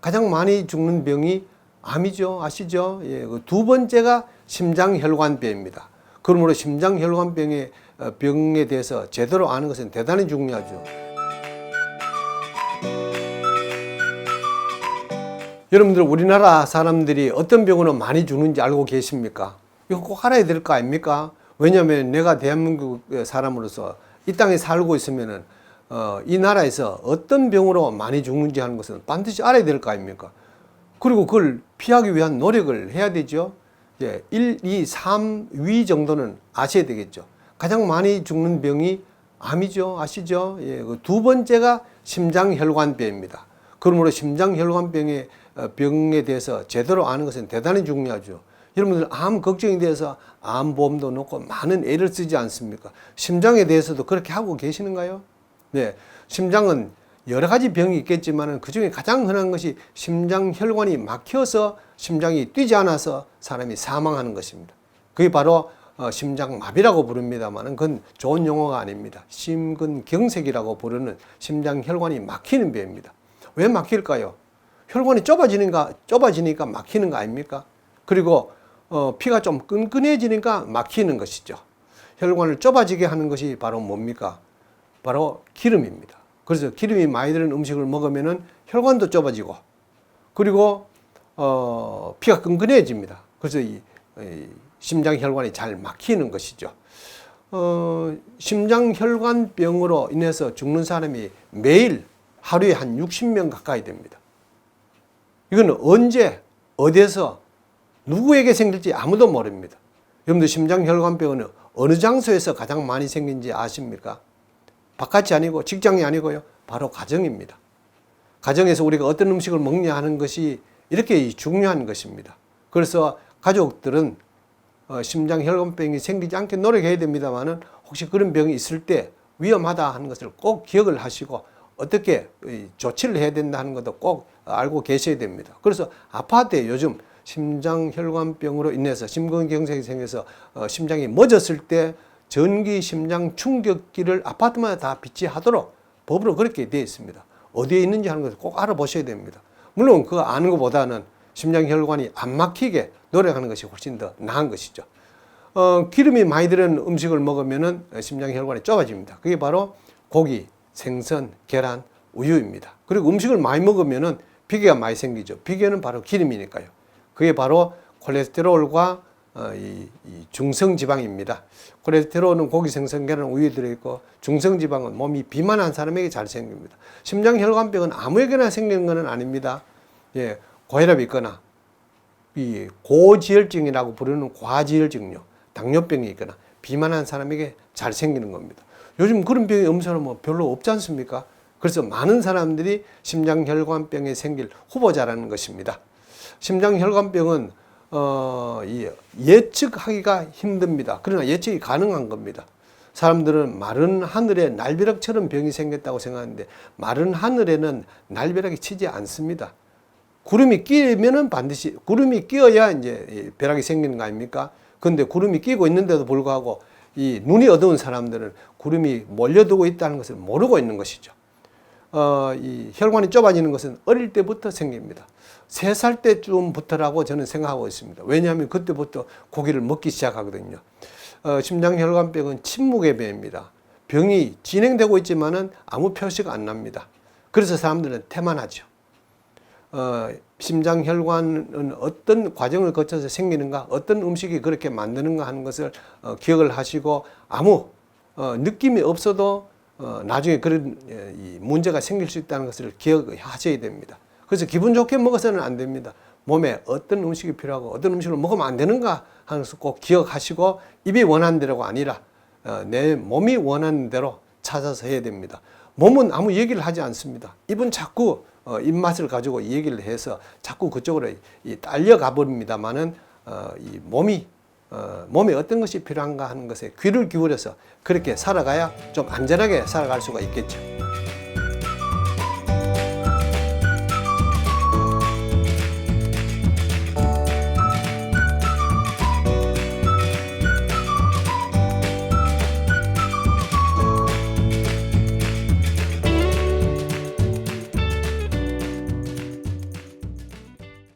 가장 많이 죽는 병이 암이죠. 아시죠? 예, 두 번째가 심장혈관병입니다. 그러므로 심장혈관병의 병에 대해서 제대로 아는 것은 대단히 중요하죠. 여러분들 우리나라 사람들이 어떤 병으로 많이 죽는지 알고 계십니까? 이거 꼭 알아야 될 거 아닙니까? 왜냐하면 내가 대한민국 사람으로서 이 땅에 살고 있으면은 이 나라에서 어떤 병으로 많이 죽는지 하는 것은 반드시 알아야 될 거 아닙니까? 그리고 그걸 피하기 위한 노력을 해야 되죠. 예, 1, 2, 3위 정도는 아셔야 되겠죠. 가장 많이 죽는 병이 암이죠. 아시죠? 예, 두 번째가 심장혈관병입니다. 그러므로 심장혈관병의 병에 대해서 제대로 아는 것은 대단히 중요하죠. 여러분들 암 걱정에 대해서 암보험도 넣고 많은 애를 쓰지 않습니까? 심장에 대해서도 그렇게 하고 계시는가요? 네, 심장은 여러 가지 병이 있겠지만 그 중에 가장 흔한 것이 심장혈관이 막혀서 심장이 뛰지 않아서 사람이 사망하는 것입니다. 그게 바로 심장마비라고 부릅니다만 그건 좋은 용어가 아닙니다. 심근경색이라고 부르는 심장혈관이 막히는 병입니다. 왜 막힐까요? 혈관이 좁아지니까 막히는 거 아닙니까? 그리고 피가 좀 끈끈해지니까 막히는 것이죠. 혈관을 좁아지게 하는 것이 바로 뭡니까? 바로 기름입니다. 그래서 기름이 많이 들은 음식을 먹으면은 혈관도 좁아지고 그리고 피가 끈끈해집니다. 그래서 이 심장혈관이 잘 막히는 것이죠. 심장혈관병으로 인해서 죽는 사람이 매일 하루에 한 60명 가까이 됩니다. 이건 언제 어디에서 누구에게 생길지 아무도 모릅니다. 여러분들 심장혈관병은 어느 장소에서 가장 많이 생긴지 아십니까? 바깥이 아니고 직장이 아니고요. 바로 가정입니다. 가정에서 우리가 어떤 음식을 먹냐 하는 것이 이렇게 중요한 것입니다. 그래서 가족들은 심장혈관병이 생기지 않게 노력해야 됩니다만은 혹시 그런 병이 있을 때 위험하다 하는 것을 꼭 기억을 하시고 어떻게 조치를 해야 된다는 것도 꼭 알고 계셔야 됩니다. 그래서 아파트에 요즘 심장혈관병으로 인해서 심근경색이 생겨서 심장이 멎었을 때 전기 심장 충격기를 아파트마다 다 비치하도록 법으로 그렇게 되어 있습니다. 어디에 있는지 하는 것을 꼭 알아보셔야 됩니다. 물론 그거 아는 것보다는 심장혈관이 안 막히게 노력하는 것이 훨씬 더 나은 것이죠. 기름이 많이 들은 음식을 먹으면은 심장혈관이 좁아집니다. 그게 바로 고기, 생선, 계란, 우유입니다. 그리고 음식을 많이 먹으면은 비계가 많이 생기죠. 비계는 바로 기름이니까요. 그게 바로 콜레스테롤과 이 중성지방입니다. 콜레스테롤은 고기, 생선, 계란, 우유에 들어있고 중성지방은 몸이 비만한 사람에게 잘 생깁니다. 심장혈관병은 아무에게나 생기는 것은 아닙니다. 예, 고혈압이 있거나 이 고지혈증이라고 부르는 과지혈증요, 당뇨병이 있거나 비만한 사람에게 잘 생기는 겁니다. 요즘 그런 병이 음소는 뭐 별로 없지 않습니까? 그래서 많은 사람들이 심장혈관병에 생길 후보자라는 것입니다. 심장혈관병은 예측하기가 힘듭니다. 그러나 예측이 가능한 겁니다. 사람들은 마른 하늘에 날벼락처럼 병이 생겼다고 생각하는데 마른 하늘에는 날벼락이 치지 않습니다. 구름이 끼면은 반드시 구름이 끼어야 이제 벼락이 생기는 거 아닙니까? 그런데 구름이 끼고 있는데도 불구하고 이 눈이 어두운 사람들은 구름이 몰려들고 있다는 것을 모르고 있는 것이죠. 이 혈관이 좁아지는 것은 어릴 때부터 생깁니다. 3살 때쯤부터라고 저는 생각하고 있습니다. 왜냐하면 그때부터 고기를 먹기 시작하거든요. 심장혈관병은 침묵의 병입니다. 병이 진행되고 있지만은 아무 표시가 안 납니다. 그래서 사람들은 태만하죠. 심장혈관은 어떤 과정을 거쳐서 생기는가, 어떤 음식이 그렇게 만드는가 하는 것을 기억을 하시고 아무 느낌이 없어도 나중에 그런 문제가 생길 수 있다는 것을 기억하셔야 됩니다. 그래서 기분 좋게 먹어서는 안 됩니다. 몸에 어떤 음식이 필요하고 어떤 음식을 먹으면 안 되는가 하는 것을 꼭 기억하시고 입이 원하는 대로가 아니라 내 몸이 원하는 대로 찾아서 해야 됩니다. 몸은 아무 얘기를 하지 않습니다. 입은 자꾸 입맛을 가지고 얘기를 해서 자꾸 그쪽으로 딸려가 버립니다만은 이 몸에 어떤 것이 필요한가 하는 것에 귀를 기울여서 그렇게 살아가야 좀 안전하게 살아갈 수가 있겠죠.